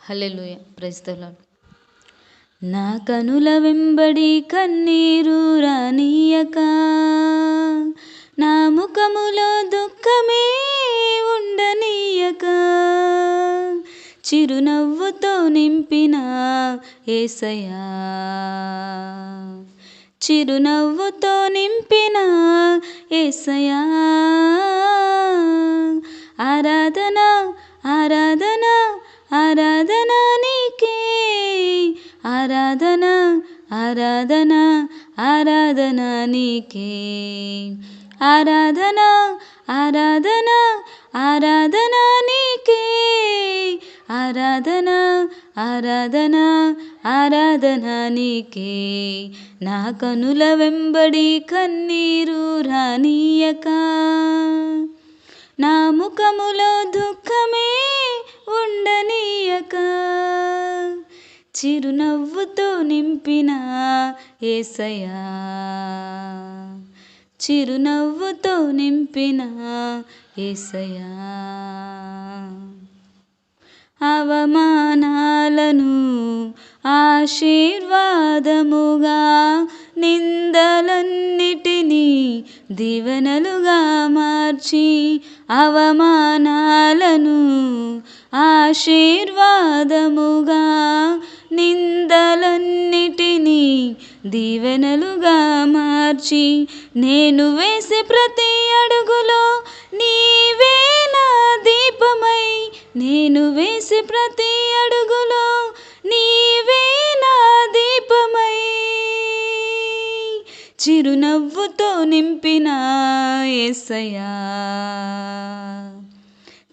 Hallelujah. Praise the lord. నా కనుల వెంబడి కన్నీరు రానీయక, నా ముఖములో దుఃఖమే ఉండనీయక, చిరునవ్వుతో నింపిన యేసయ్యా, చిరునవ్వుతో నింపిన యేసయ్యా, ఆరాధన ఆరాధన ఆరాధన నీకే, ఆరాధన ఆరాధన ఆరాధన నీకే, ఆరాధన ఆరాధన ఆరాధన నీకే, ఆరాధన ఆరాధన ఆరాధన నీకే. నా కనుల వెంబడి కన్నీరు రానీయక, నా ముఖములో దుఃఖమే ఉండనీయక, చిరునవ్వుతో నింపిన యేసయ్యా, చిరునవ్వుతో నింపిన యేసయ్యా. అవమానాలను ఆశీర్వాదముగా, నిందలన్నిటినీ దీవెనలుగా మార్చి, అవమానాలను ఆశీర్వాదముగా, నిందలన్నిటినీ దీవెనలుగా మార్చి, నేను వేసే ప్రతి అడుగులో నీవే నా దీపమై, నేను వేసే ప్రతి అడుగులో నీవే నా దీపమై, చిరునవ్వుతో నింపిన యేసయ్యా,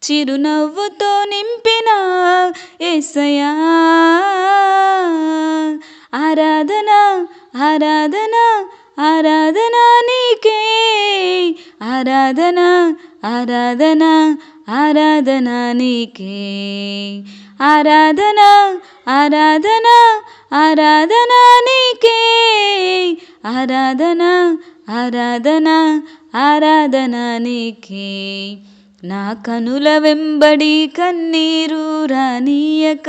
చిరునవ్వుతో నింపిన యేసయ్యా, ఆరాధన ఆరాధన ఆరాధన నీకే, ఆరాధన ఆరాధన ఆరాధన నీకే, ఆరాధన ఆరాధన ఆరాధన నీకే, ఆరాధన ఆరాధన ఆరాధన నీకే. నా కనుల వెంబడి కన్నీరు రానీయక,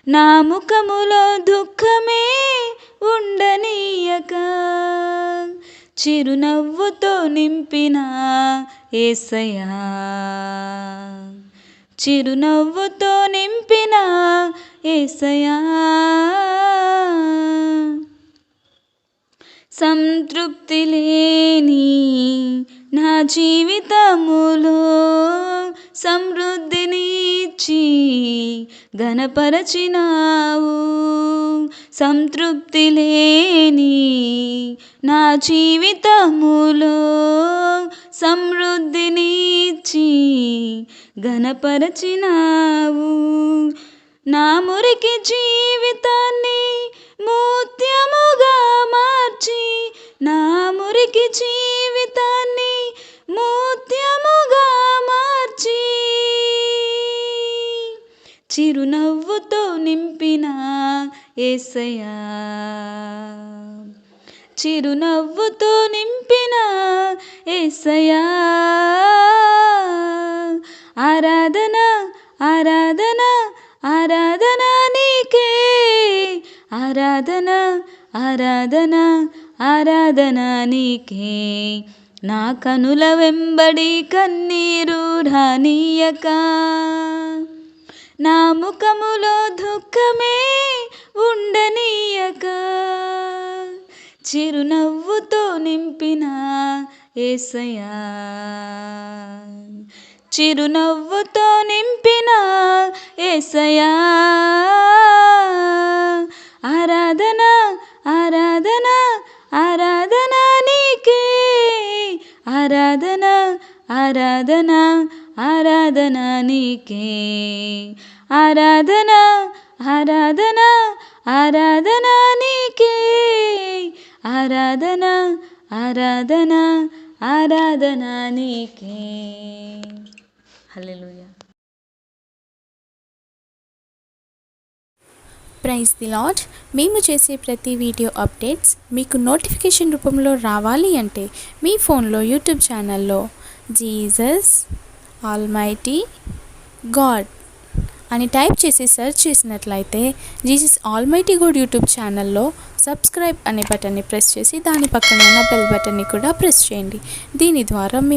నా ముఖములో దుఃఖమే ఉండనీయక, చిరునవ్వుతో నింపిన యేసయ్యా, చిరునవ్వుతో నింపిన యేసయ్యా. సంతృప్తి లేని నా జీవితములో సమృద్ధినిచ్చి ఘనపరచినావు, సంతృప్తి లేని నా జీవితములో సమృద్ధినిచ్చి ఘనపరచినావు, నా మురికి జీవితాన్ని ముత్యముగా మార్చి, నా మురికి జీవితాన్ని ముత్యముగా మార్చి, చిరునవ్వుతో నింపిన యేసయ్యా, చిరునవ్వుతో నింపిన యేసయ్యా, ఆరాధన ఆరాధన ఆరాధన నీకే, ఆరాధన ఆరాధన ఆరాధన నీకే. నా కనుల వెంబడి కన్నీరు రానీయక, నా ముఖములో దుఃఖమే ఉండనీయక, చిరునవ్వుతో నింపిన యేసయ్యా, చిరునవ్వుతో నింపిన యేసయ్యా, ఆరాధన ఆరాధన ఆరాధన నీకే, ఆరాధన ఆరాధన ఆరాధన నీకే, ఆరాధన ఆరాధన ఆరాధన నీకే, ఆరాధన ఆరాధన ఆరాధన నీకే. హల్లెలూయా. Praise the Lord. మేము చేసే ప్రతి వీడియో అప్డేట్స్ మీకు నోటిఫికేషన్ రూపంలో రావాలి అంటే మీ ఫోన్లో యూట్యూబ్ ఛానల్లో జీసస్ ఆల్మైటీ గాడ్ అని టైప్ చేసి సెర్చ్ చేసినట్లయితే జీసస్ ఆల్మైటీ గాడ్ యూట్యూబ్ ఛానల్లో సబ్స్క్రైబ్ అనే బటన్ని ప్రెస్ చేసి దాని పక్కన ఉన్న బెల్ బటన్ని కూడా ప్రెస్ చేయండి. దీని ద్వారా మేము